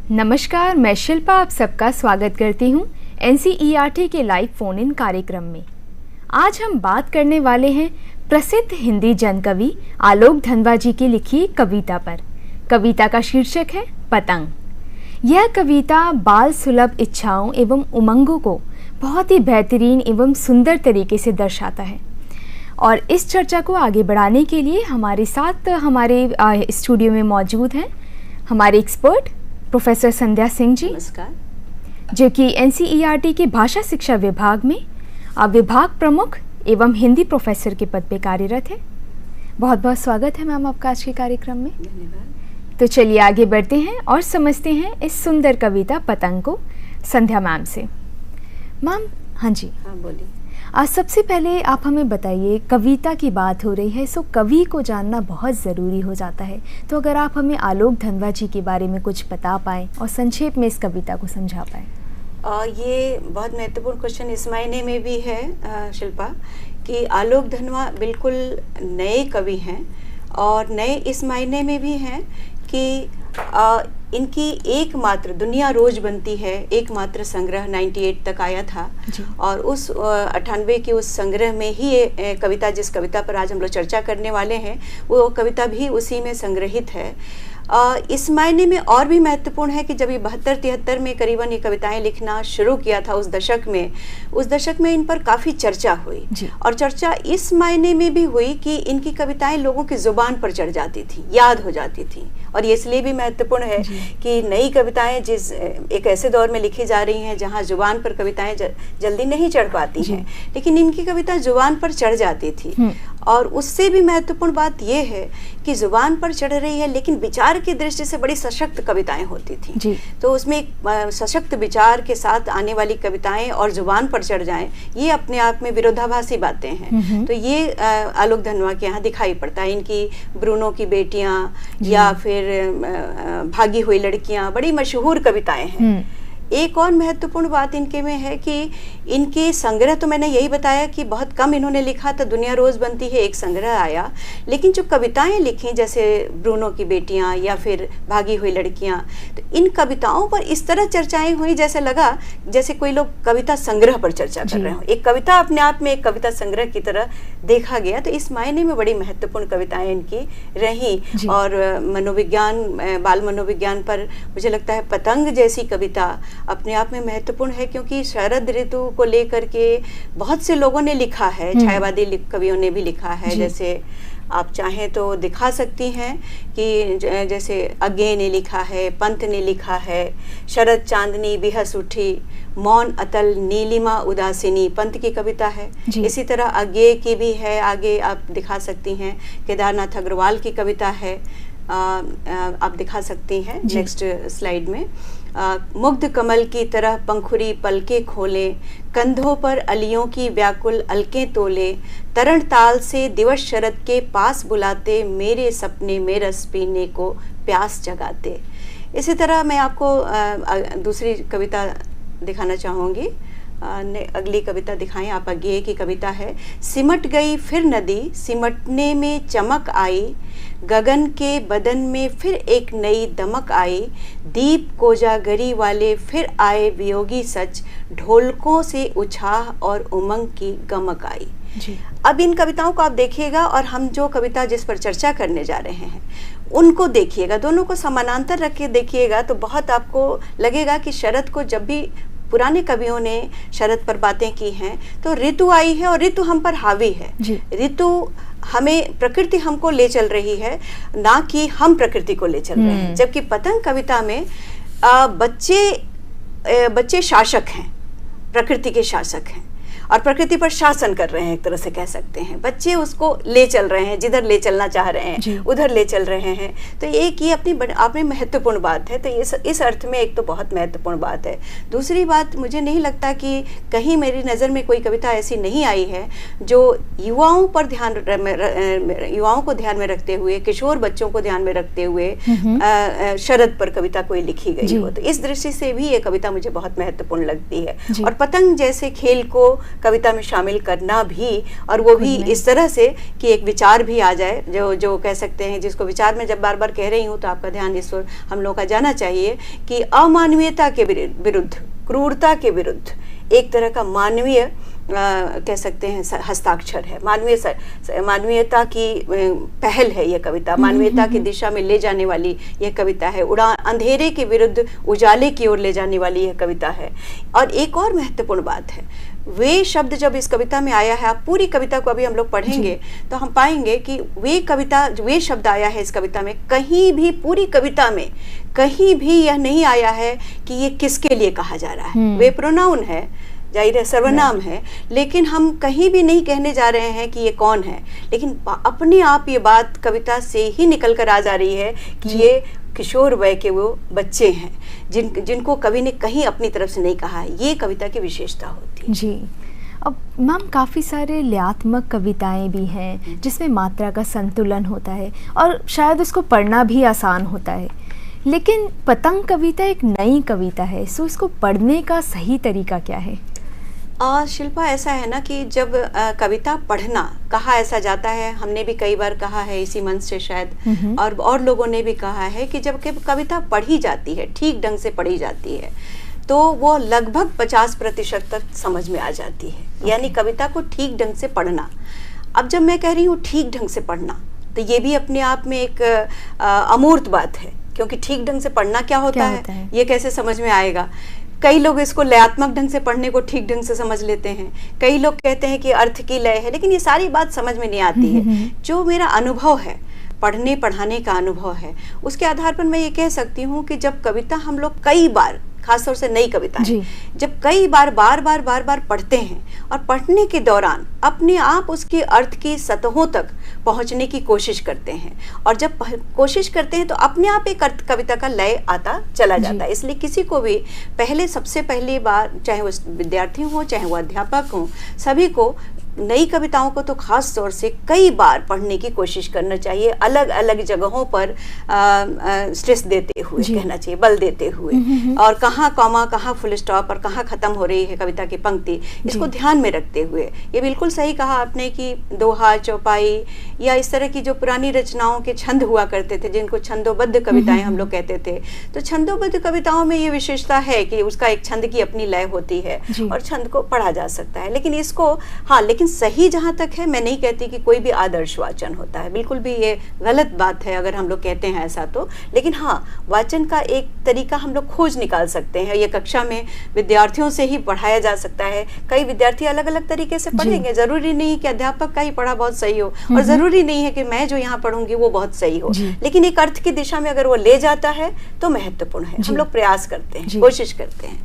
नमस्कार, मैं शिल्पा आप सबका स्वागत करती हूँ NCERT के लाइव फोन इन कार्यक्रम में। आज हम बात करने वाले हैं प्रसिद्ध हिंदी जन कवि आलोक धनवा जी की लिखी कविता पर। कविता का शीर्षक है पतंग। यह कविता बाल सुलभ इच्छाओं एवं उमंगों को बहुत ही बेहतरीन एवं सुंदर तरीके से दर्शाता है। और इस चर्चा को आगे बढ़ाने के लिए हमारे साथ हमारे स्टूडियो में मौजूद हैं हमारे एक्सपर्ट प्रोफेसर संध्या सिंह जी, नमस्कार, जो कि NCERT के भाषा शिक्षा विभाग में विभाग प्रमुख एवं हिंदी प्रोफेसर के पद पे कार्यरत है। बहुत बहुत स्वागत है मैम आपका आज के कार्यक्रम में। धन्यवाद। तो चलिए आगे बढ़ते हैं और समझते हैं इस सुंदर कविता पतंग को संध्या मैम से। मैम, हाँ जी, हाँ बोलिए। आज सबसे पहले आप हमें बताइए, कविता की बात हो रही है, सो कवि को जानना बहुत ज़रूरी हो जाता है। तो अगर आप हमें आलोक धनवा जी के बारे में कुछ बता पाएँ और संक्षेप में इस कविता को समझा पाएँ। ये बहुत महत्वपूर्ण क्वेश्चन इस मायने में भी है शिल्पा कि आलोक धनवा बिल्कुल नए कवि हैं और नए इस मायने में भी हैं कि इनकी एकमात्र दुनिया रोज बनती है एकमात्र संग्रह 98 तक आया था और उस 98 के उस संग्रह में ही ये कविता, जिस कविता पर आज हम लोग चर्चा करने वाले हैं, वो कविता भी उसी में संग्रहित है। इस मायने में और भी महत्वपूर्ण है कि जब ये 72-73 में करीबन ये कविताएं लिखना शुरू किया था उस दशक में इन पर काफ़ी चर्चा हुई और चर्चा इस मायने में भी हुई कि इनकी कविताएं लोगों की जुबान पर चढ़ जाती थी, याद हो जाती थी। और ये इसलिए भी महत्वपूर्ण है कि नई कविताएं जिस एक ऐसे दौर में लिखी जा रही हैं जहां जुबान पर कविताएं जल्दी नहीं चढ़ पाती हैं, लेकिन इनकी कविता जुबान पर चढ़ जाती थी। और उससे भी महत्वपूर्ण बात यह है कि जुबान पर चढ़ रही है लेकिन विचार की दृष्टि से बड़ी सशक्त कविताएं होती थी। तो उसमें एक सशक्त विचार के साथ आने वाली कविताएं और जुबान पर चढ़ जाएं, ये अपने आप में विरोधाभासी बातें हैं। तो ये आलोक धनवा के यहाँ दिखाई पड़ता है। इनकी ब्रूनो की बेटियां या फिर भागी हुई लड़कियां बड़ी मशहूर कविताएं हैं। एक और महत्वपूर्ण बात इनके में है कि इनके संग्रह, तो मैंने यही बताया कि बहुत कम इन्होंने लिखा था, दुनिया रोज बनती है एक संग्रह आया, लेकिन जो कविताएं लिखी जैसे ब्रूनो की बेटियां या फिर भागी हुई लड़कियां, तो इन कविताओं पर इस तरह चर्चाएं हुई जैसे लगा जैसे कोई लोग कविता संग्रह पर चर्चा कर रहे हो। एक कविता अपने आप में एक कविता संग्रह की तरह देखा गया। तो इस मायने में बड़ी महत्वपूर्ण कविताएं इनकी रही। और मनोविज्ञान, बाल मनोविज्ञान पर मुझे लगता है पतंग जैसी कविता अपने आप में महत्वपूर्ण है, क्योंकि शरद ऋतु को लेकर के बहुत से लोगों ने लिखा है, छायावादी कवियों ने भी लिखा है। जैसे आप चाहें तो दिखा सकती हैं कि जैसे अज्ञे ने लिखा है, पंत ने लिखा है, शरद चांदनी बिहस उठी, मौन अतल नीलिमा उदासिनी, पंत की कविता है। इसी तरह अज्ञे की भी है, आगे आप दिखा सकती हैं। केदारनाथ अग्रवाल की कविता है, आप दिखा सकती हैं नेक्स्ट स्लाइड में। मुग्ध कमल की तरह पंखुरी पलके खोले, कंधों पर अलियों की व्याकुल अलके तोले, तरण ताल से दिवस शरद के पास बुलाते, मेरे सपने में रस पीने को प्यास जगाते। इसी तरह मैं आपको दूसरी कविता दिखाना चाहूँगी। अगली कविता दिखाएं आप। अज्ञेय की कविता है। सिमट गई फिर नदी, सिमटने में चमक आई, गगन के बदन में फिर एक नई दमक आई, दीप कोजागरी वाले फिर आए वियोगी सच, ढोलकों से उछाह और उमंग की गमक आई। अब इन कविताओं को आप देखिएगा और हम जो कविता जिस पर चर्चा करने जा रहे हैं उनको देखिएगा, दोनों को समानांतर रख के देखिएगा तो बहुत आपको लगेगा कि शरद को, जब भी पुराने कवियों ने शरद पर बातें की हैं तो ऋतु आई है और ऋतु हम पर हावी है। ऋतु हमें, प्रकृति हमको ले चल रही है, ना कि हम प्रकृति को ले चल रहे हैं। जबकि पतंग कविता में बच्चे शासक हैं, प्रकृति के शासक हैं और प्रकृति पर शासन कर रहे हैं, एक तरह से कह सकते हैं। बच्चे उसको ले चल रहे हैं, जिधर ले चलना चाह रहे हैं उधर ले चल रहे हैं। तो एक ये अपनी महत्वपूर्ण बात है। तो इस अर्थ में एक तो बहुत महत्वपूर्ण बात है। दूसरी बात, मुझे नहीं लगता कि कहीं मेरी नज़र में कोई कविता ऐसी नहीं आई है जो युवाओं को ध्यान में रखते हुए, किशोर बच्चों को ध्यान में रखते हुए शरद पर कविता कोई लिखी गई हो। तो इस दृष्टि से भी ये कविता मुझे बहुत महत्वपूर्ण लगती है। और पतंग जैसे खेल को कविता में शामिल करना भी, और वो भी इस तरह से कि एक विचार भी आ जाए, जो कह सकते हैं, जिसको विचार में जब बार बार कह रही हूँ तो आपका ध्यान इस ओर हम लोग का जाना चाहिए कि अमानवीयता के विरुद्ध, क्रूरता के विरुद्ध एक तरह का मानवीय कह सकते हैं हस्ताक्षर है, मानवीयता की पहल है ये कविता, मानवीयता की दिशा में ले जाने वाली यह कविता है, अंधेरे के विरुद्ध उजाले की ओर ले जाने वाली यह कविता है। और एक और महत्वपूर्ण बात है, वे शब्द जब इस कविता में आया है, आप पूरी कविता को अभी हम लोग पढ़ेंगे तो हम पाएंगे कि वे शब्द आया है इस कविता में, कहीं भी पूरी कविता में कहीं भी यह नहीं आया है कि ये किसके लिए कहा जा रहा है। वे प्रोनाउन है, जाहिर है सर्वनाम है, लेकिन हम कहीं भी नहीं कहने जा रहे हैं कि ये कौन है, लेकिन अपने आप ये बात कविता से ही निकल कर आ जा रही है कि ये किशोर वय के वो बच्चे हैं जिनको कवि ने कहीं अपनी तरफ से नहीं कहा है। ये कविता की विशेषता होती है। जी। अब मैम काफ़ी सारे लयात्मक कविताएं भी हैं जिसमें मात्रा का संतुलन होता है और शायद उसको पढ़ना भी आसान होता है, लेकिन पतंग कविता एक नई कविता है, सो इसको पढ़ने का सही तरीका क्या है? शिल्पा, ऐसा है ना कि जब कविता पढ़ना कहा ऐसा जाता है, हमने भी कई बार कहा है इसी मंच से शायद, और लोगों ने भी कहा है कि जब कविता पढ़ी जाती है, ठीक ढंग से पढ़ी जाती है, तो वो लगभग 50% तक समझ में आ जाती है। यानी कविता को ठीक ढंग से पढ़ना। अब जब मैं कह रही हूँ ठीक ढंग से पढ़ना, तो ये भी अपने आप में एक अमूर्त बात है, क्योंकि ठीक ढंग से पढ़ना क्या होता है ये कैसे समझ में आएगा। कई लोग इसको लयात्मक ढंग से पढ़ने को ठीक ढंग से समझ लेते हैं, कई लोग कहते हैं कि अर्थ की लय है, लेकिन ये सारी बात समझ में नहीं आती है। जो मेरा अनुभव है, पढ़ने पढ़ाने का अनुभव है, उसके आधार पर मैं ये कह सकती हूँ कि जब कविता हम लोग कई बार, खासतौर से नई कविताएं, जब कई बार बार बार पढ़ते हैं और पढ़ने के दौरान अपने आप उसके अर्थ की सतहों तक पहुंचने की कोशिश करते हैं, और जब कोशिश करते हैं तो अपने आप एक अर्थ कविता का लय आता चला जाता है। इसलिए किसी को भी सबसे पहली बार, चाहे वो विद्यार्थी हो चाहे वो अध्यापक हो, सभी को नई कविताओं को तो खास तौर से कई बार पढ़ने की कोशिश करना चाहिए, अलग अलग जगहों पर स्ट्रेस देते हुए कहना चाहिए, बल देते हुए, और कहाँ कॉमा, कहाँ फुल स्टॉप और कहाँ खत्म हो रही है कविता की पंक्ति, इसको ध्यान में रखते हुए। ये बिल्कुल सही कहा आपने कि दोहा, चौपाई या इस तरह की जो पुरानी रचनाओं के छंद हुआ करते थे, जिनको छंदोबद्ध कविताएं हम लोग कहते थे, तो छंदोबद्ध कविताओं में ये विशेषता है कि उसका एक छंद की अपनी लय होती है और छंद को पढ़ा जा सकता है। लेकिन इसको लेकिन सही जहां तक है, मैं नहीं कहती कि कोई भी आदर्श वाचन होता है, बिल्कुल भी ये गलत बात है अगर हम लोग कहते हैं ऐसा तो। लेकिन वाचन का एक तरीका हम लोग खोज निकाल सकते हैं, ये कक्षा में विद्यार्थियों से ही पढ़ाया जा सकता है। कई विद्यार्थी अलग अलग तरीके से पढ़ेंगे, जरूरी नहीं कि अध्यापक का ही पढ़ा बहुत सही हो, और जरूरी नहीं है कि मैं जो यहाँ पढ़ूंगी वो बहुत सही हो, लेकिन एक अर्थ की दिशा में अगर वो ले जाता है तो महत्वपूर्ण है। हम लोग प्रयास करते हैं, कोशिश करते हैं।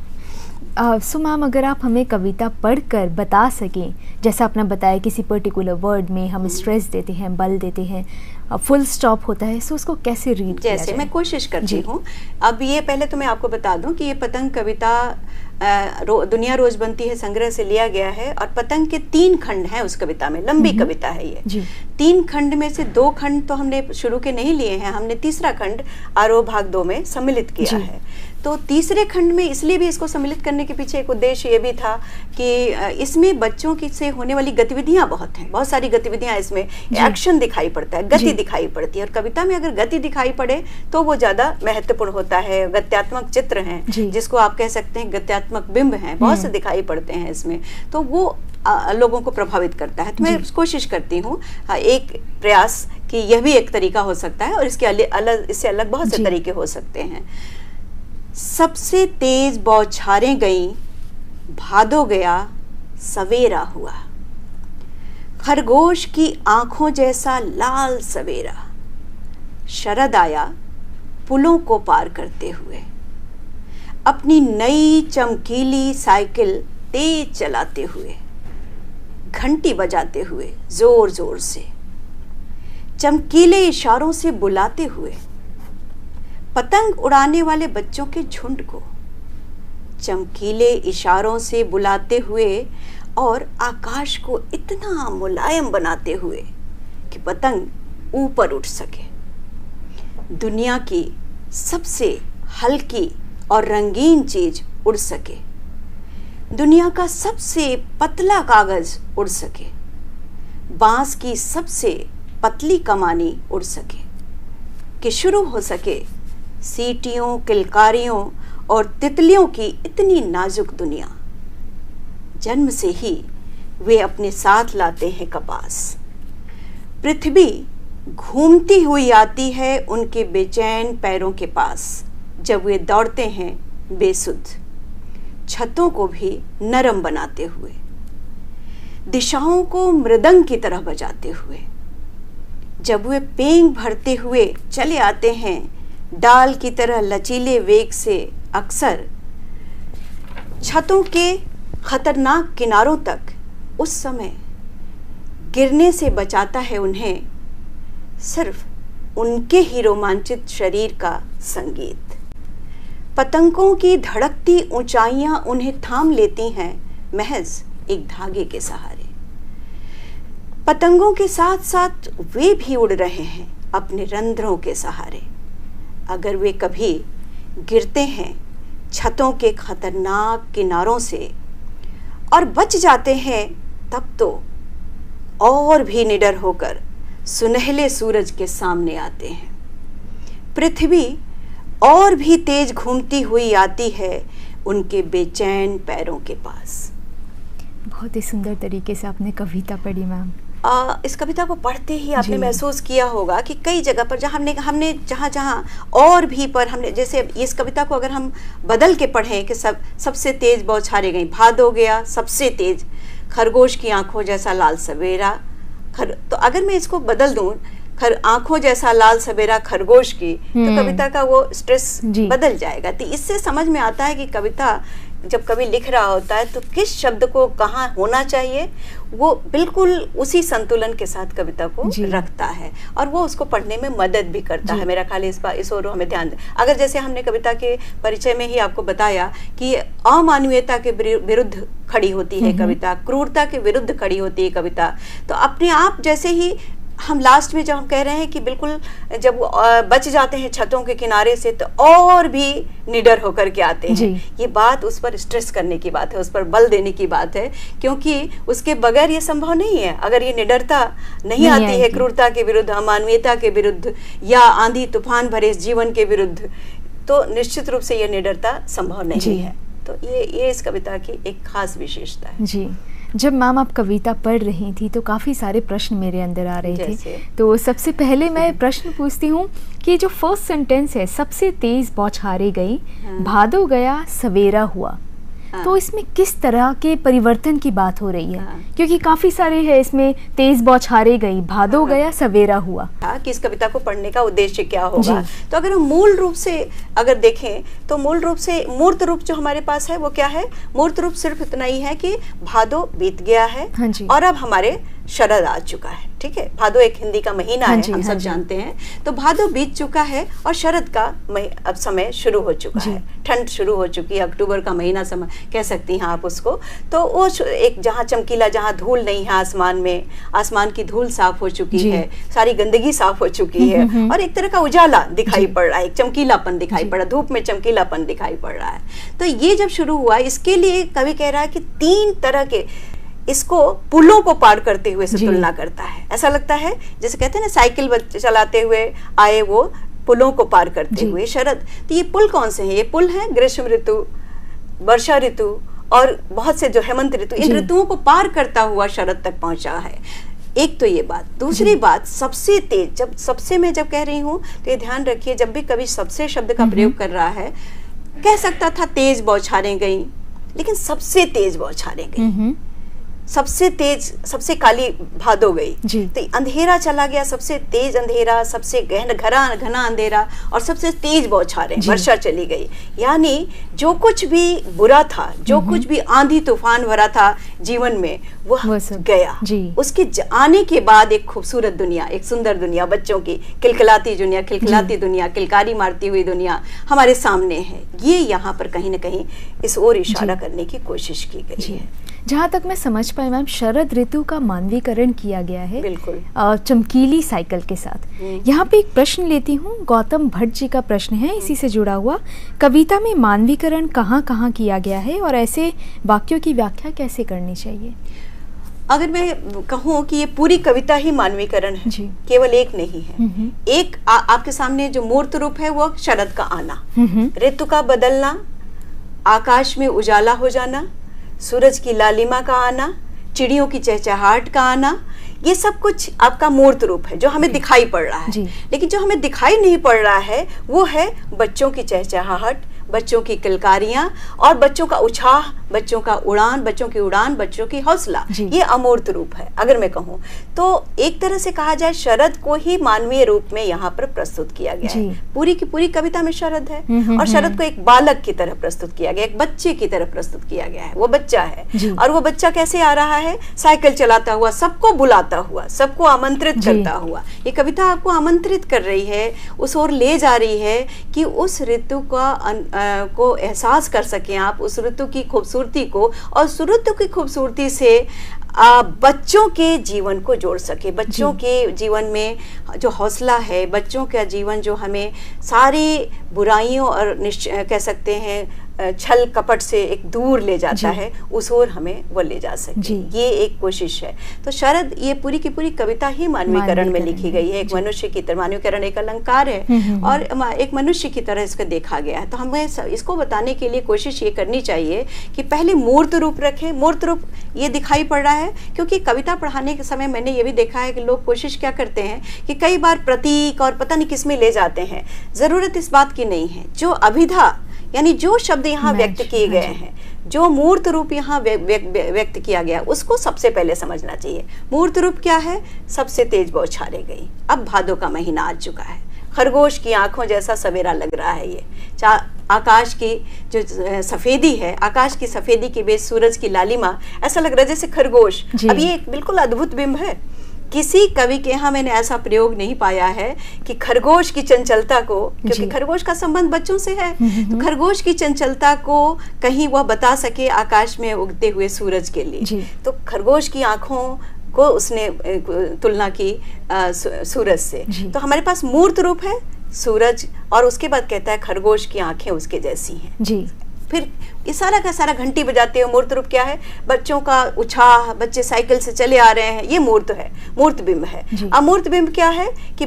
सो मैम, अगर आप हमें कविता पढ़कर बता सकें, जैसा आपने बताया किसी पर्टिकुलर वर्ड में हम स्ट्रेस देते हैं, बल देते हैं, फुल स्टॉप होता है, सो उसको कैसे रीड किया जाए? जैसे मैं कोशिश करती हूँ। अब ये पहले तो मैं आपको बता दूं कि ये पतंग कविता दुनिया रोज बनती है संग्रह से लिया गया है, और पतंग के 3 खंड हैं उस कविता में। लंबी कविता है ये। 3 खंड में से 2 खंड तो हमने शुरू के नहीं लिए हैं, हमने तीसरा खंड आरोह भाग 2 में सम्मिलित किया है। तो तीसरे खंड में इसलिए भी इसको सम्मिलित करने के पीछे एक उद्देश्य ये भी था कि इसमें बच्चों की से होने वाली गतिविधियां बहुत हैं, बहुत सारी गतिविधियां इसमें, एक्शन दिखाई पड़ता है, गति दिखाई पड़ती है, और कविता में अगर गति दिखाई पड़े तो वो ज्यादा महत्वपूर्ण होता है। गत्यात्मक चित्र हैं, जिसको आप कह सकते हैं गत्यात्मक बिंब हैं, बहुत से दिखाई पड़ते हैं इसमें, तो वो लोगों को प्रभावित करता है। तो मैं कोशिश करती हूँ एक प्रयास कि यह भी एक तरीका हो सकता है, और इससे अलग बहुत से तरीके हो सकते हैं। सबसे तेज बौछारें गईं, भादो गया सवेरा हुआ, खरगोश की आंखों जैसा लाल सवेरा, शरद आया पुलों को पार करते हुए, अपनी नई चमकीली साइकिल तेज चलाते हुए, घंटी बजाते हुए जोर जोर से, चमकीले इशारों से बुलाते हुए, पतंग उड़ाने वाले बच्चों के झुंड को चमकीले इशारों से बुलाते हुए, और आकाश को इतना मुलायम बनाते हुए कि पतंग ऊपर उठ सके, दुनिया की सबसे हल्की और रंगीन चीज उड़ सके, दुनिया का सबसे पतला कागज उड़ सके, बांस की सबसे पतली कमानी उड़ सके, कि शुरू हो सके सीटियों, किलकारियों और तितलियों की इतनी नाजुक दुनिया। जन्म से ही वे अपने साथ लाते हैं कपास। पृथ्वी घूमती हुई आती है उनके बेचैन पैरों के पास, जब वे दौड़ते हैं बेसुध, छतों को भी नरम बनाते हुए, दिशाओं को मृदंग की तरह बजाते हुए। जब वे पेंग भरते हुए चले आते हैं डाल की तरह लचीले वेग से, अक्सर छतों के खतरनाक किनारों तक उस समय गिरने से बचाता है उन्हें सिर्फ उनके ही रोमांचित शरीर का संगीत। पतंगों की धड़कती ऊंचाइयां उन्हें थाम लेती हैं महज एक धागे के सहारे। पतंगों के साथ साथ वे भी उड़ रहे हैं अपने रंध्रों के सहारे। अगर वे कभी गिरते हैं छतों के खतरनाक किनारों से और बच जाते हैं, तब तो और भी निडर होकर सुनहले सूरज के सामने आते हैं। पृथ्वी और भी तेज घूमती हुई आती है उनके बेचैन पैरों के पास। बहुत ही सुंदर तरीके से आपने कविता पढ़ी मैम। इस कविता को पढ़ते ही आपने महसूस किया होगा कि कई जगह पर जहाँ हमने जहाँ और भी पर हमने, जैसे इस कविता को अगर हम बदल के पढ़ें कि सबसे तेज बौछारे गई, भादो गया सबसे तेज, खरगोश की आंखों जैसा लाल सवेरा, तो अगर मैं इसको बदल दूं आंखों जैसा लाल सवेरा खरगोश की, तो कविता का वो स्ट्रेस बदल जाएगा। तो इससे समझ में आता है कि कविता जब कवि लिख रहा होता है तो किस शब्द को कहाँ होना चाहिए, वो बिल्कुल उसी संतुलन के साथ कविता को रखता है और वो उसको पढ़ने में मदद भी करता है। मेरा ख्याल इस ओर हमें ध्यान दें। अगर जैसे हमने कविता के परिचय में ही आपको बताया कि अमानवीयता के विरुद्ध खड़ी होती है कविता, क्रूरता के विरुद्ध खड़ी होती है कविता, तो अपने आप जैसे ही हम लास्ट में जब हम कह रहे हैं कि बिल्कुल जब बच जाते हैं छतों के किनारे से तो और भी निडर होकर के आते हैं, ये बात उस पर स्ट्रेस करने की बात है, उस पर बल देने की बात है, क्योंकि उसके बगैर ये संभव नहीं है। अगर ये निडरता नहीं आती है क्रूरता के विरुद्ध, अमानवीयता के विरुद्ध या आंधी तूफान भरे इस जीवन के विरुद्ध, तो निश्चित रूप से ये निडरता संभव नहीं है। तो ये इस कविता की एक खास विशेषता है। जी, जब मैम आप कविता पढ़ रही थी तो काफ़ी सारे प्रश्न मेरे अंदर आ रहे थे। तो सबसे पहले मैं प्रश्न पूछती हूँ कि जो फर्स्ट सेंटेंस है, सबसे तेज बौछारे गई, भादो गया सवेरा हुआ, तो इसमें किस तरह के परिवर्तन की बात हो रही है? क्योंकि काफी सारे हैं इसमें, तेज बौछारे गई, भादो गया सवेरा हुआ। कि इस कविता को पढ़ने का उद्देश्य क्या होगा? तो अगर हम मूल रूप से अगर देखें तो मूल रूप से मूर्त रूप जो हमारे पास है वो क्या है? मूर्त रूप सिर्फ इतना ही है कि भादो बीत गया है और अब हमारे शरद आ चुका है। ठीक है, भादो एक हिंदी का महीना है, हम सब जानते हैं। तो भादो बीत चुका है और शरद का अब समय शुरू हो चुका है, ठंड शुरू हो चुकी है, अक्टूबर का महीना समय कह सकती हैं आप उसको। तो वो एक जहाँ चमकीला, जहाँ धूल नहीं है आसमान में, आसमान की धूल साफ हो चुकी है, सारी गंदगी साफ हो चुकी है और एक तरह का उजाला दिखाई पड़ रहा है, एक चमकीलापन दिखाई पड़ रहा है, धूप में चमकीलापन दिखाई पड़ रहा है। तो ये जब शुरू हुआ, इसके लिए कवि कह रहा है कि 3 तरह के, इसको पुलों को पार करते हुए से तुलना करता है। ऐसा लगता है जैसे कहते हैं ना, साइकिल चलाते हुए आए वो पुलों को पार करते हुए शरद। तो ये पुल कौन से हैं? ये पुल हैं ग्रीष्म ऋतु, वर्षा ऋतु और बहुत से जो हेमंत ऋतु, इन ऋतुओं को पार करता हुआ शरद तक पहुंचा है। एक तो ये बात। दूसरी बात, सबसे तेज, जब सबसे मैं जब कह रही हूँ तो ये ध्यान रखिए, जब भी कवि सबसे शब्द का प्रयोग कर रहा है, कह सकता था तेज बौछारें गई, लेकिन सबसे तेज बौछारें गई, सबसे तेज, सबसे काली भादो गई, तो अंधेरा चला गया, सबसे तेज अंधेरा, सबसे घना अंधेरा और सबसे तेज बौछारें, वर्षा चली गई। यानी जो कुछ भी बुरा था, जो कुछ भी आंधी तूफान भरा था जीवन में, वो गया। उसके आने के बाद एक खूबसूरत दुनिया, एक सुंदर दुनिया, बच्चों की खिलखिलाती दुनिया, किलकारी मारती हुई दुनिया हमारे सामने है। ये यहाँ पर कहीं ना कहीं इस ओर इशारा करने की कोशिश की गई है। जहाँ तक मैं समझ पाई मैम, शरद ऋतु का मानवीकरण किया गया है बिल्कुल चमकीली साइकिल के साथ। यहाँ पे एक प्रश्न लेती हूँ, गौतम भट्ट जी का प्रश्न है इसी से जुड़ा हुआ। कविता में मानवीकरण कहाँ कहाँ किया गया है और ऐसे वाक्यों की व्याख्या कैसे करनी चाहिए? अगर मैं कहूँ कि ये पूरी कविता ही मानवीकरण है, केवल एक नहीं है। एक आपके सामने जो मूर्त रूप है वो शरद का आना, ऋतु का बदलना, आकाश में उजाला हो जाना, सूरज की लालिमा का आना, चिड़ियों की चहचहाहट का आना, ये सब कुछ आपका मूर्त रूप है जो हमें दिखाई पड़ रहा है। लेकिन जो हमें दिखाई नहीं पड़ रहा है वो है बच्चों की चहचहाहट, बच्चों की किलकारियां और बच्चों का उत्साह, बच्चों का उड़ान, बच्चों की उड़ान, बच्चों की हौसला। ये अमूर्त रूप है। अगर मैं कहूँ तो एक तरह से कहा जाए शरद को ही मानवीय रूप में यहाँ पर प्रस्तुत किया गया है। पूरी की पूरी कविता में शरद है और शरद को एक बालक की तरह प्रस्तुत किया गया, एक बच्चे की तरह प्रस्तुत किया गया है। वो बच्चा है और वो बच्चा कैसे आ रहा है? साइकिल चलाता हुआ, सबको बुलाता हुआ, सबको आमंत्रित करता हुआ। ये कविता आपको आमंत्रित कर रही है, उस ओर ले जा रही है कि उस ऋतु को एहसास कर सकें आप, उस ऋतु की खूबसूरती को, और उस ऋतु की खूबसूरती से बच्चों के जीवन को जोड़ सके। बच्चों के जीवन में जो हौसला है, बच्चों का जीवन जो हमें सारी बुराइयों और कह सकते हैं छल कपट से एक दूर ले जाता है, उस ओर हमें वो ले जा सके, ये एक कोशिश है। तो शरद, ये पूरी की पूरी कविता ही मानवीकरण में लिखी गई है। एक मनुष्य की तरह, मानवीकरण एक अलंकार है और एक मनुष्य की तरह इसको देखा गया है। तो हमें इसको बताने के लिए कोशिश ये करनी चाहिए कि पहले मूर्त रूप रखें। मूर्त रूप ये दिखाई पड़ रहा है क्योंकि कविता पढ़ाने के समय मैंने ये भी देखा है कि लोग कोशिश क्या करते हैं कि कई बार प्रतीक और पता नहीं किस में ले जाते हैं। जरूरत इस बात की नहीं है। जो अभिधा यानी जो शब्द यहाँ व्यक्त किए गए हैं, जो मूर्त रूप यहाँ व्यक्त किया गया, उसको सबसे पहले समझना चाहिए। मूर्त रूप क्या है? सबसे तेज बौछारें गई, अब भादों का महीना आ चुका है, खरगोश की आंखों जैसा सवेरा लग रहा है। ये आकाश की जो सफेदी है, आकाश की सफेदी के बीच सूरज की लालिमा, ऐसा लग रहा है जैसे खरगोश। अब ये एक बिल्कुल अद्भुत बिंब है। किसी कवि के यहाँ मैंने ऐसा प्रयोग नहीं पाया है कि खरगोश की चंचलता को, क्योंकि खरगोश का संबंध बच्चों से है, तो खरगोश की चंचलता को कहीं वह बता सके आकाश में उगते हुए सूरज के लिए। तो खरगोश की आंखों को उसने तुलना की सूरज से। तो हमारे पास मूर्त रूप है सूरज, और उसके बाद कहता है खरगोश की आंखें उसके जैसी हैं। फिर ये सारा का सारा घंटी बजाते हुए मूर्त रूप क्या है? बच्चों का उत्साह, बच्चे साइकिल से चले आ रहे हैं, ये मूर्त है, मूर्त बिंब है। अमूर्त बिंब क्या है कि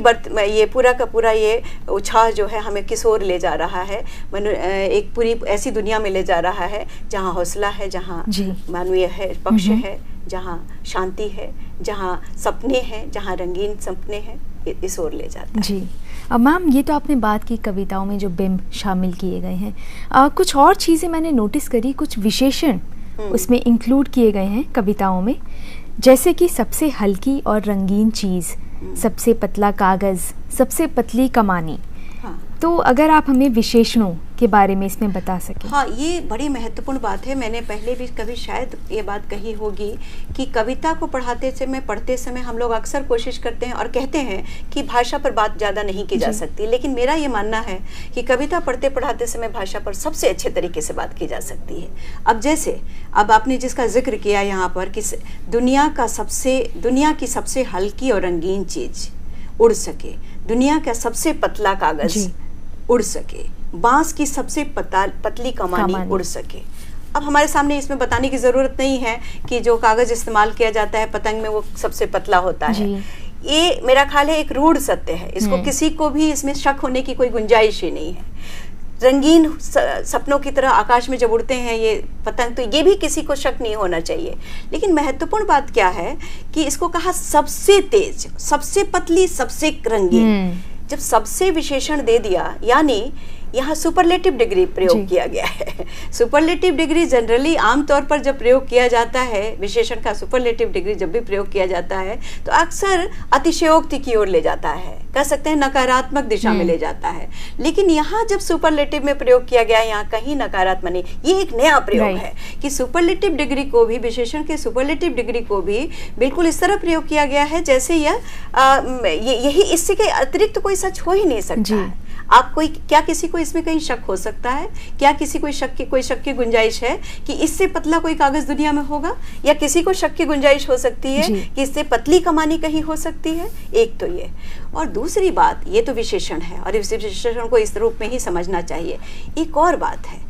ये पूरा का पूरा ये उत्साह जो है हमें किस ओर ले जा रहा है? एक पूरी ऐसी दुनिया में ले जा रहा है जहाँ हौसला है, जहाँ मानवीय है पक्ष है, जहाँ शांति है, जहाँ सपने हैं, जहाँ रंगीन सपने हैं, इस ओर ले जाता है। जी। अब मैम, ये तो आपने बात की कविताओं में जो बिंब शामिल किए गए हैं, कुछ और चीज़ें मैंने नोटिस करी, कुछ विशेषण उसमें इंक्लूड किए गए हैं कविताओं में, जैसे कि सबसे हल्की और रंगीन चीज़, सबसे पतला कागज़, सबसे पतली कमानी। तो अगर आप हमें विशेषणों के बारे में इसमें बता सकें। हाँ, ये बड़ी महत्वपूर्ण बात है। मैंने पहले भी कभी शायद ये बात कही होगी कि कविता को पढ़ते समय हम लोग अक्सर कोशिश करते हैं और कहते हैं कि भाषा पर बात ज़्यादा नहीं की जा सकती, लेकिन मेरा ये मानना है कि कविता पढ़ते समय भाषा पर सबसे अच्छे तरीके से बात की जा सकती है। अब जैसे अब आपने जिसका जिक्र किया यहाँ पर कि दुनिया की सबसे हल्की और रंगीन चीज उड़ सके, दुनिया का सबसे पतला कागज उड़ सके, बांस की सबसे पतली कमानी उड़ सके। अब हमारे सामने इसमें बताने की जरूरत नहीं है कि जो कागज इस्तेमाल किया जाता है पतंग में वो सबसे पतला होता है। ये मेरा ख्याल है एक रूढ़ सत्य है, इसको किसी को भी इसमें शक होने की कोई गुंजाइश ही नहीं है। रंगीन सपनों की तरह आकाश में जब उड़ते हैं ये पतंग, तो ये भी किसी को शक नहीं होना चाहिए। लेकिन महत्वपूर्ण बात क्या है कि इसको कहा सबसे तेज, सबसे पतली, सबसे रंगीन। जब सबसे विशेषण दे दिया, यानी यहाँ सुपरलेटिव डिग्री प्रयोग किया गया है। सुपरलेटिव डिग्री जनरली आमतौर पर जब प्रयोग किया जाता है, विशेषण का सुपरलेटिव डिग्री जब भी प्रयोग किया जाता है तो अक्सर अतिशयोक्ति की ओर ले जाता है, कह सकते हैं नकारात्मक दिशा में ले जाता है। लेकिन यहाँ जब सुपरलेटिव में प्रयोग किया गया, यहाँ कहीं नकारात्मक नहीं, ये एक नया प्रयोग है कि सुपरलेटिव डिग्री को भी, विशेषण के सुपरलेटिव डिग्री को भी बिल्कुल इस तरह प्रयोग किया गया है जैसे यही, इससे के अतिरिक्त कोई सच हो ही नहीं सकता है। आप क्या किसी को इसमें कहीं शक हो सकता है? क्या किसी कोई शक की गुंजाइश है कि इससे पतला कोई कागज दुनिया में होगा? या किसी को शक की गुंजाइश हो सकती है कि इससे पतली कमानी कहीं हो सकती है? एक तो ये, और दूसरी बात, ये तो विशेषण है और इस विशेषण को इस रूप में ही समझना चाहिए। एक और बात है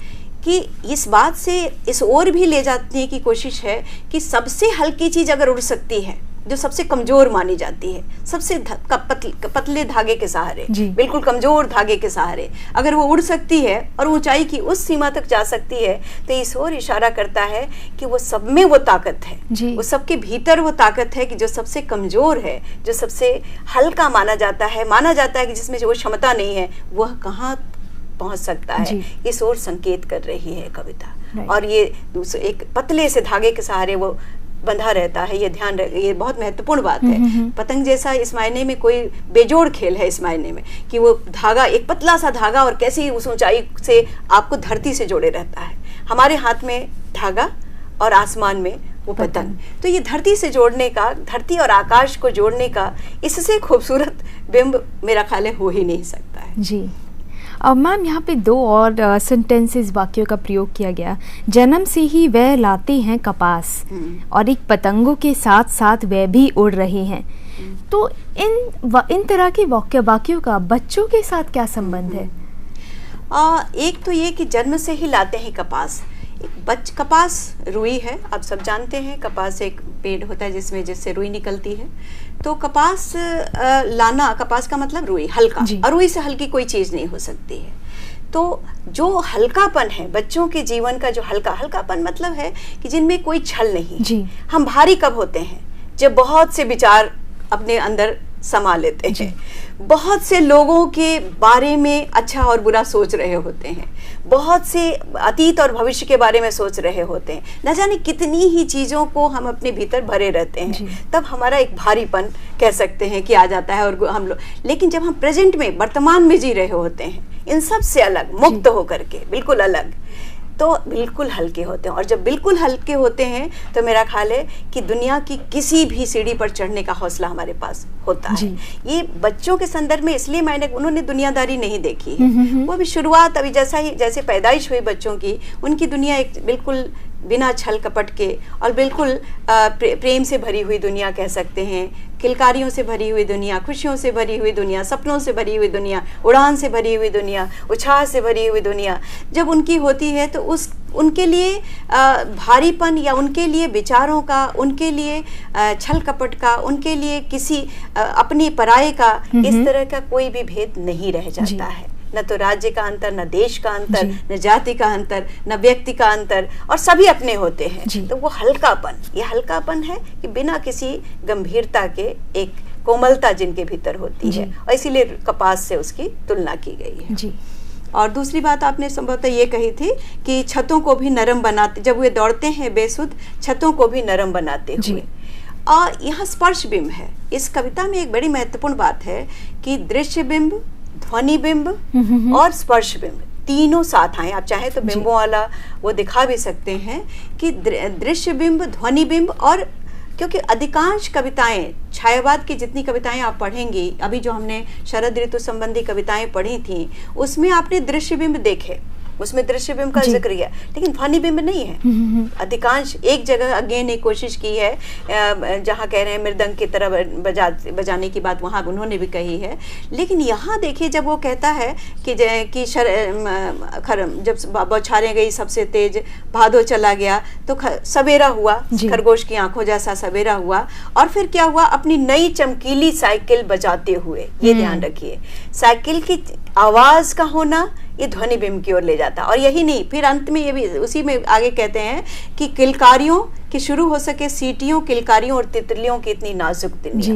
कि इस बात से इस ओर भी ले जाने की कोशिश है कि सबसे हल्की चीज अगर उड़ सकती है, जो सबसे कमजोर मानी जाती है, सबसे पतले धागे के सहारे, बिल्कुल कमजोर धागे के सहारे अगर वो उड़ सकती है और ऊंचाई की उस सीमा तक जा सकती है, तो इस ओर इशारा करता है कि वो सब में वो ताकत है, वो सबके भीतर वो ताकत है कि जो सबसे कमजोर है, जो सबसे हल्का माना जाता है कि जिसमें जो वो क्षमता नहीं है, वह कहाँ पहुंच सकता है, इस ओर संकेत कर रही है कविता। और ये एक पतले से धागे के सहारे वो बंधा रहता है, ये बहुत महत्वपूर्ण बात है। पतंग जैसा इस मायने में कोई बेजोड़ खेल है, इस मायने में कि वो धागा, एक पतला सा धागा, और कैसे उस ऊंचाई से आपको धरती से जोड़े रहता है। हमारे हाथ में धागा और आसमान में वो पतंग, तो ये धरती से जोड़ने का, धरती और आकाश को जोड़ने का इससे खूबसूरत बिंब मेरा ख्याल है हो ही नहीं सकता है। जी। अब मैम यहाँ पे दो और सेंटेंसेस, वाक्यों का प्रयोग किया गया। जन्म से ही वह लाते हैं कपास, और एक पतंगों के साथ साथ वह भी उड़ रही हैं। तो इन तरह के वाक्यों का बच्चों के साथ क्या संबंध है? एक तो ये कि जन्म से ही लाते हैं कपास। कपास रुई है, आप सब जानते हैं, कपास एक पेड़ होता है जिससे रुई निकलती है। तो कपास लाना, कपास का मतलब रुई, हल्का, और रुई से हल्की कोई चीज नहीं हो सकती है। तो जो हल्कापन है बच्चों के जीवन का, जो हल्कापन मतलब है कि जिनमें कोई छल नहीं। हम भारी कब होते हैं? जब बहुत से विचार अपने अंदर समा लेते हैं, बहुत से लोगों के बारे में अच्छा और बुरा सोच रहे होते हैं, बहुत से अतीत और भविष्य के बारे में सोच रहे होते हैं, न जाने कितनी ही चीज़ों को हम अपने भीतर भरे रहते हैं। तब हमारा एक भारीपन कह सकते हैं कि आ जाता है। और हम लोग, लेकिन जब हम प्रेजेंट में, वर्तमान में जी रहे होते हैं, इन सब से अलग, मुक्त होकर के, बिल्कुल अलग, तो बिल्कुल हल्के होते हैं। और जब बिल्कुल हल्के होते हैं तो मेरा ख्याल है कि दुनिया की किसी भी सीढ़ी पर चढ़ने का हौसला हमारे पास होता है। ये बच्चों के संदर्भ में इसलिए उन्होंने दुनियादारी नहीं देखी है। वो भी शुरुआत, अभी जैसे पैदाइश हुई बच्चों की, उनकी दुनिया एक बिल्कुल बिना छल कपट के और बिल्कुल प्रेम से भरी हुई दुनिया कह सकते हैं, किलकारियों से भरी हुई दुनिया, खुशियों से भरी हुई दुनिया, सपनों से भरी हुई दुनिया, उड़ान से भरी हुई दुनिया, उत्साह से भरी हुई दुनिया जब उनकी होती है, तो उनके लिए भारीपन या उनके लिए विचारों का, उनके लिए छल कपट का, उनके लिए किसी अपनी पराये का, इस तरह का कोई भी भेद नहीं रह जाता है। न तो राज्य का अंतर, न देश का अंतर, न जाति का अंतर, न व्यक्ति का अंतर, और सभी अपने होते हैं। तो वो हल्कापन, ये हल्कापन है कि बिना किसी गंभीरता के एक कोमलता जिनके भीतर होती है, और इसीलिए कपास से उसकी तुलना की गई है। और दूसरी बात आपने संभवतः ये कही थी कि छतों को भी नरम बनाते, जब वे दौड़ते हैं बेसुध, छतों को भी नरम बनाते हुए। और यहाँ स्पर्श बिंब है। इस कविता में एक बड़ी महत्वपूर्ण बात है कि दृश्य बिंब, ध्वनि बिंब और स्पर्श बिंब तीनों साथ आए। आप चाहे तो बिंबों वाला वो दिखा भी सकते हैं कि दृश्य बिंब, ध्वनि बिंब, और क्योंकि अधिकांश कविताएं, छायावाद की जितनी कविताएं आप पढ़ेंगी, अभी जो हमने शरद ऋतु संबंधी कविताएं पढ़ी थी, उसमें आपने दृश्य बिंब देखे, उसमें दृश्य बिंब का जिक्र किया, लेकिन ध्वनि बिंब नहीं है। अधिकांश, एक जगह अगेन एक कोशिश की है, जहाँ कह रहे हैं मृदंग की तरह बजाने की बात वहाँ उन्होंने भी कही है। लेकिन यहाँ देखिए, जब वो कहता है कि जब बौछारें गई सबसे तेज, भादो चला गया, तो सवेरा हुआ, खरगोश की आंखों जैसा सवेरा हुआ, और फिर क्या हुआ, अपनी नई चमकीली साइकिल बजाते हुए। ये ध्यान रखिए, साइकिल की आवाज का होना ये ध्वनि बिंब की ओर ले जाता। और यही नहीं, फिर अंत में ये भी उसी में आगे कहते हैं कि किलकारियों की शुरू हो सके, सीटियों, किलकारियों और तितलियों की इतनी नाजुक दुनिया।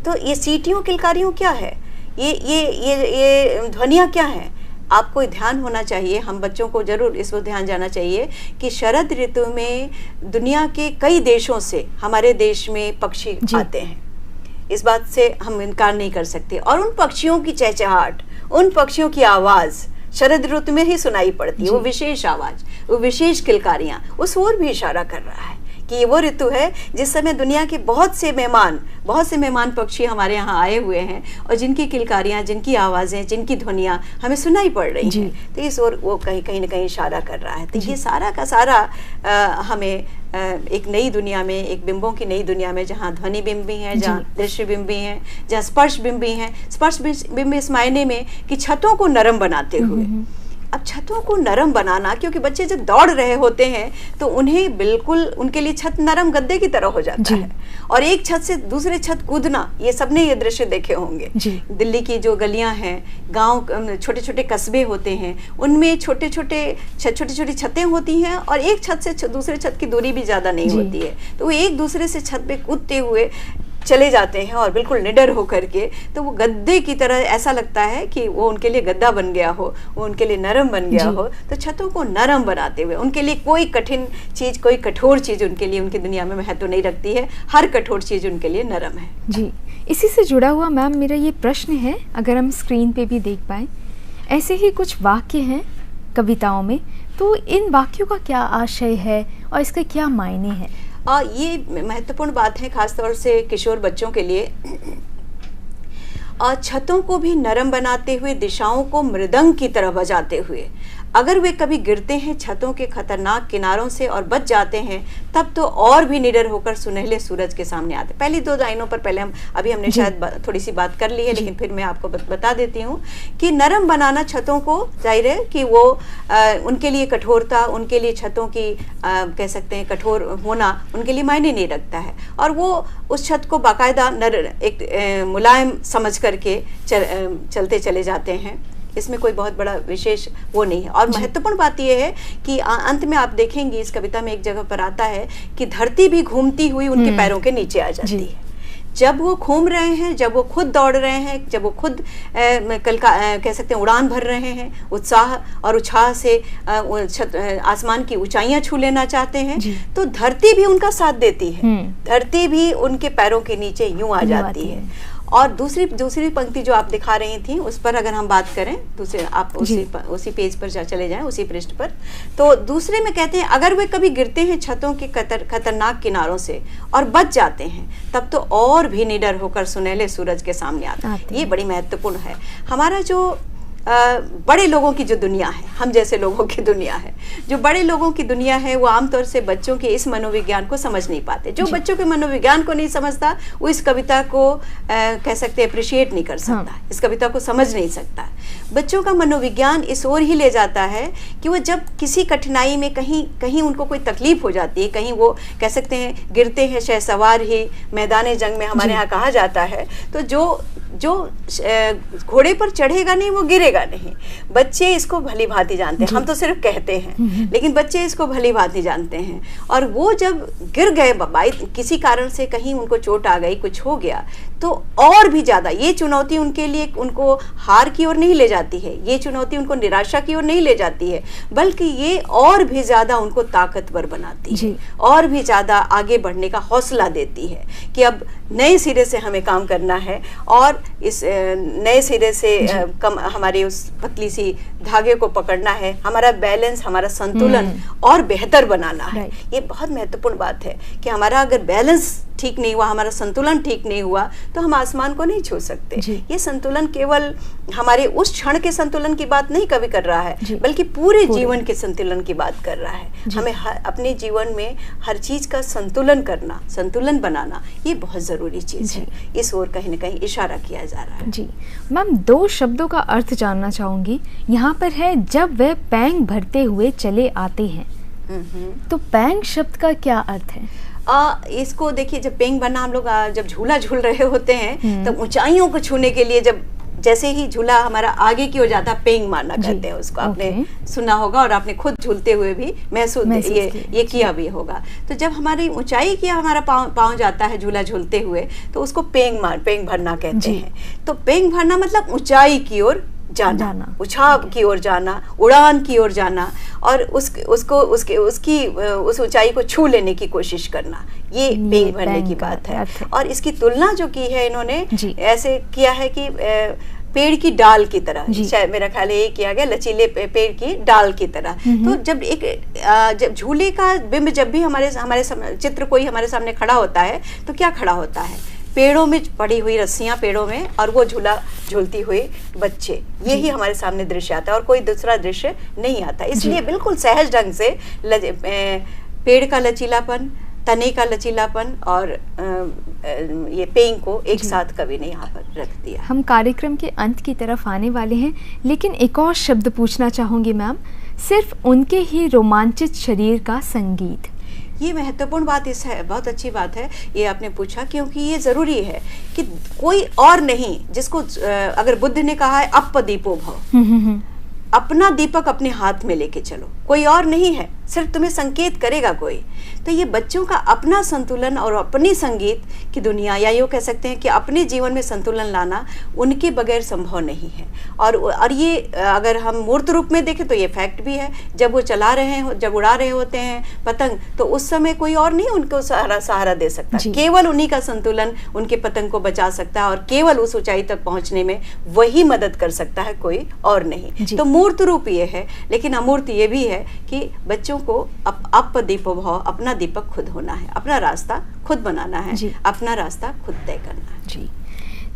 तो ये सीटियों, किलकारियों क्या है, ये ध्वनियाँ क्या हैं? आपको ध्यान होना चाहिए, हम बच्चों को जरूर इस पर ध्यान जाना चाहिए कि शरद ऋतु में दुनिया के कई देशों से हमारे देश में पक्षी आते हैं। इस बात से हम इनकार नहीं कर सकते। और उन पक्षियों की चहचहाट, उन पक्षियों की आवाज़ शरद ऋतु में ही सुनाई पड़ती है। वो विशेष आवाज़, वो विशेष किलकारियाँ उस ओर भी इशारा कर रहा है कि ये वो ऋतु है जिस समय दुनिया के बहुत से मेहमान पक्षी हमारे यहाँ आए हुए हैं और जिनकी किलकारियाँ, जिनकी आवाज़ें, जिनकी ध्वनियाँ हमें सुनाई पड़ रही हैं। तो इस ओर वो कहीं न कहीं इशारा कर रहा है। तो ये सारा का सारा हमें एक नई दुनिया में, एक बिंबों की नई दुनिया में, जहाँ ध्वनि बिंब भी हैं, जहाँ दृश्य बिंब भी हैं, जहाँ स्पर्श बिंब भी हैं। स्पर्श बिंब इस मायने में कि छतों को नरम बनाते हुए। अब छतों को नरम बनाना, क्योंकि बच्चे जब दौड़ रहे होते हैं तो उन्हें बिल्कुल, उनके लिए छत नरम गद्दे की तरह हो जाता है, और एक छत से दूसरे छत कूदना, ये सबने ये दृश्य देखे होंगे। दिल्ली की जो गलियां हैं, गांव, छोटे छोटे कस्बे होते हैं, उनमें छोटी छोटी छतें होती हैं और एक छत से दूसरे छत की दूरी भी ज़्यादा नहीं होती है, तो वो एक दूसरे से छत पे कूदते हुए चले जाते हैं और बिल्कुल निडर होकर के। तो वो गद्दे की तरह ऐसा लगता है कि वो उनके लिए गद्दा बन गया हो, वो उनके लिए नरम बन गया हो। तो छतों को नरम बनाते हुए, उनके लिए कोई कठिन चीज़, कोई कठोर चीज़ उनके लिए, उनकी दुनिया में महत्व नहीं रखती है। हर कठोर चीज़ उनके लिए नरम है। जी, इसी से जुड़ा हुआ मैम मेरा ये प्रश्न है, अगर हम स्क्रीन पे भी देख पाए, ऐसे ही कुछ वाक्य हैं कविताओं में, तो इन वाक्यों का क्या आशय है और इसके क्या मायने हैं? ये महत्वपूर्ण बात है खासतौर से किशोर बच्चों के लिए। छतों को भी नरम बनाते हुए, दिशाओं को मृदंग की तरह बजाते हुए, अगर वे कभी गिरते हैं छतों के खतरनाक किनारों से और बच जाते हैं, तब तो और भी निडर होकर सुनहले सूरज के सामने आते। पहली दो लाइनों पर पहले हमने शायद थोड़ी सी बात कर ली है, लेकिन फिर मैं आपको बता देती हूँ कि नरम बनाना छतों को, जाहिर है कि वो उनके लिए कठोरता, उनके लिए छतों की कह सकते हैं कठोर होना उनके लिए मायने नहीं रखता है, और वो उस छत को बाकायदा एक मुलायम समझ करके चलते चले जाते हैं। इसमें कोई बहुत बड़ा विशेष वो नहीं है। और महत्वपूर्ण बात यह है कि अंत में आप देखेंगे इस कविता में एक जगह पर आता है कि धरती भी घूमती हुई उनके पैरों के नीचे आ जाती है। जब वो घूम रहे हैं, जब वो खुद दौड़ रहे हैं, जब वो खुद कह सकते हैं उड़ान भर रहे हैं, उत्साह और उछाह से आसमान की ऊंचाइयां छू लेना चाहते हैं, तो धरती भी उनका साथ देती है। धरती भी उनके पैरों के नीचे यूं आ जाती है। और दूसरी पंक्ति जो आप दिखा रही थी, उस पर अगर हम बात करें, दूसरे आप उसी पेज पर चले जाएं, उसी पृष्ठ पर, तो दूसरे में कहते हैं अगर वे कभी गिरते हैं छतों के खतरनाक किनारों से और बच जाते हैं, तब तो और भी निडर होकर सुनहले सूरज के सामने आते हैं। ये बड़ी महत्वपूर्ण है। हमारा जो बड़े लोगों की जो दुनिया है, हम जैसे लोगों की दुनिया है, जो बड़े लोगों की दुनिया है, वो आमतौर से बच्चों के इस मनोविज्ञान को समझ नहीं पाते। जो बच्चों के मनोविज्ञान को नहीं समझता, वो इस कविता को कह सकते हैं अप्रिशिएट नहीं कर सकता, इस कविता को समझ नहीं सकता। बच्चों का मनोविज्ञान इस ओर ही ले जाता है कि वो जब किसी कठिनाई में कहीं उनको कोई तकलीफ हो जाती है, कहीं वो कह सकते हैं गिरते हैं शहसवार ही मैदान जंग में हमारे यहाँ कहा जाता है, तो जो घोड़े पर चढ़ेगा नहीं वो गिरेगा नहीं। बच्चे इसको भली भांति जानते हैं, हम तो सिर्फ कहते हैं, लेकिन बच्चे इसको भली भांति जानते हैं। और वो जब गिर गए किसी कारण से, कहीं उनको चोट आ गई, कुछ हो गया, तो और भी ज़्यादा ये चुनौती उनके लिए उनको हार की ओर नहीं ले जाती है, ये चुनौती उनको निराशा की ओर नहीं ले जाती है, बल्कि ये और भी ज़्यादा उनको ताकतवर बनाती है, और भी ज़्यादा आगे बढ़ने का हौसला देती है कि अब नए सिरे से हमें काम करना है और इस नए सिरे से हमारी उस पतली सी धागे को पकड़ना है, हमारा बैलेंस, हमारा संतुलन और बेहतर बनाना है। ये बहुत महत्वपूर्ण बात है कि हमारा अगर बैलेंस ठीक नहीं हुआ, हमारा संतुलन ठीक नहीं हुआ, तो हम आसमान को नहीं छू सकते। ये संतुलन केवल हमारे उस क्षण के संतुलन की बात नहीं कवि कर रहा है, बल्कि पूरे जीवन के संतुलन की बात कर रहा है। हमें अपने जीवन में हर चीज का संतुलन करना, संतुलन बनाना, ये बहुत जरूरी चीज है। इस ओर कहीं न कहीं इशारा किया जा रहा है। जी मैम, दो शब्दों का अर्थ जानना चाहूंगी। यहाँ पर है जब वह पैंग भरते हुए चले आते हैं, तो पैंग शब्द का क्या अर्थ है? इसको देखिए, जब पेंग भरना, हम लोग जब झूला झूल रहे होते हैं, तब ऊंचाइयों को छूने के लिए जब जैसे ही झूला हमारा आगे की ओर जाता, पेंग मारना कहते हैं उसको। आपने सुना होगा और आपने खुद झूलते हुए भी महसूस ये किया भी होगा। तो जब हमारी ऊंचाई की हमारा पाँव जाता है झूला झूलते हुए, तो उसको पेंग भरना कहते हैं। तो पेंग भरना मतलब ऊंचाई की ओर जाना, उछाल की ओर जाना, उड़ान की ओर जाना, और उस ऊंचाई को छू लेने की कोशिश करना, ये पेंग भरने की बात है। और इसकी तुलना जो की है इन्होंने, ऐसे किया है कि पेड़ की डाल की तरह, शायद मेरा ख्याल है ये किया गया, लचीले पेड़ की डाल की तरह। तो जब जब झूले का बिंब जब भी हमारे चित्र कोई हमारे सामने खड़ा होता है तो क्या खड़ा होता है? पेड़ों में पड़ी हुई रस्सियां पेड़ों में, और वो झूला झूलती हुई बच्चे, यही हमारे सामने दृश्य आता है और कोई दूसरा दृश्य नहीं आता। इसलिए बिल्कुल सहज ढंग से पेड़ का लचीलापन, तने का लचीलापन और ये पेंग को एक साथ कवि ने यहाँ पर रख दिया। हम कार्यक्रम के अंत की तरफ आने वाले हैं, लेकिन एक और शब्द पूछना चाहूँगी मैम, सिर्फ उनके ही रोमांचित शरीर का संगीत। ये महत्वपूर्ण बात बहुत अच्छी बात है ये आपने पूछा, क्योंकि ये ज़रूरी है कि कोई और नहीं, जिसको अगर बुद्ध ने कहा है अप दीपो भव, अपना दीपक अपने हाथ में लेके चलो, कोई और नहीं है, सिर्फ तुम्हें संकेत करेगा कोई। तो ये बच्चों का अपना संतुलन और अपनी संगीत की दुनिया, या यूँ कह सकते हैं कि अपने जीवन में संतुलन लाना उनके बगैर संभव नहीं है। और ये अगर हम मूर्त रूप में देखें तो ये फैक्ट भी है, जब वो जब उड़ा रहे होते हैं पतंग, तो उस समय कोई और नहीं उनको सहारा दे सकता, केवल उन्हीं का संतुलन उनके पतंग को बचा सकता है, और केवल उस ऊंचाई तक पहुंचने में वही मदद कर सकता है, कोई और नहीं। तो मूर्त रूप ये है, लेकिन अमूर्त ये भी है कि बच्चों को अप दीपो भव, अपना दीपक खुद होना है, अपना रास्ता खुद बनाना है, अपना रास्ता खुद तय करना है। जी,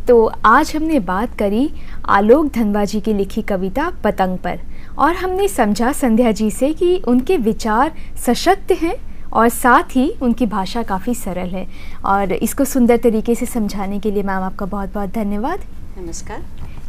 तो आज हमने बात करी आलोक धनवा जी की लिखी कविता पतंग पर, और हमने समझा संध्या जी से कि उनके विचार सशक्त हैं और साथ ही उनकी भाषा काफ़ी सरल है, और इसको सुंदर तरीके से समझाने के लिए मैम आपका बहुत बहुत धन्यवाद। नमस्कार।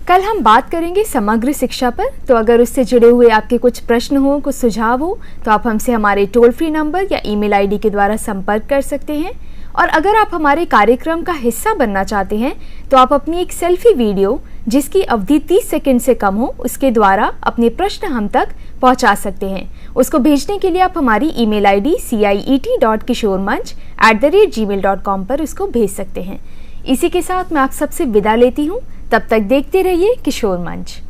कल हम बात करेंगे समग्र शिक्षा पर, तो अगर उससे जुड़े हुए आपके कुछ प्रश्न हो, कुछ सुझाव हो, तो आप हमसे हमारे टोल फ्री नंबर या ईमेल आईडी के द्वारा संपर्क कर सकते हैं। और अगर आप हमारे कार्यक्रम का हिस्सा बनना चाहते हैं तो आप अपनी एक सेल्फी वीडियो जिसकी अवधि 30 सेकंड से कम हो, उसके द्वारा अपने प्रश्न हम तक पहुंचा सकते हैं। उसको भेजने के लिए आप हमारी ईमेल आईडी ciet.kishoremanch@gmail.com पर उसको भेज सकते हैं। इसी के साथ मैं आप सबसे विदा लेती हूँ। तब तक देखते रहिए किशोर मंच।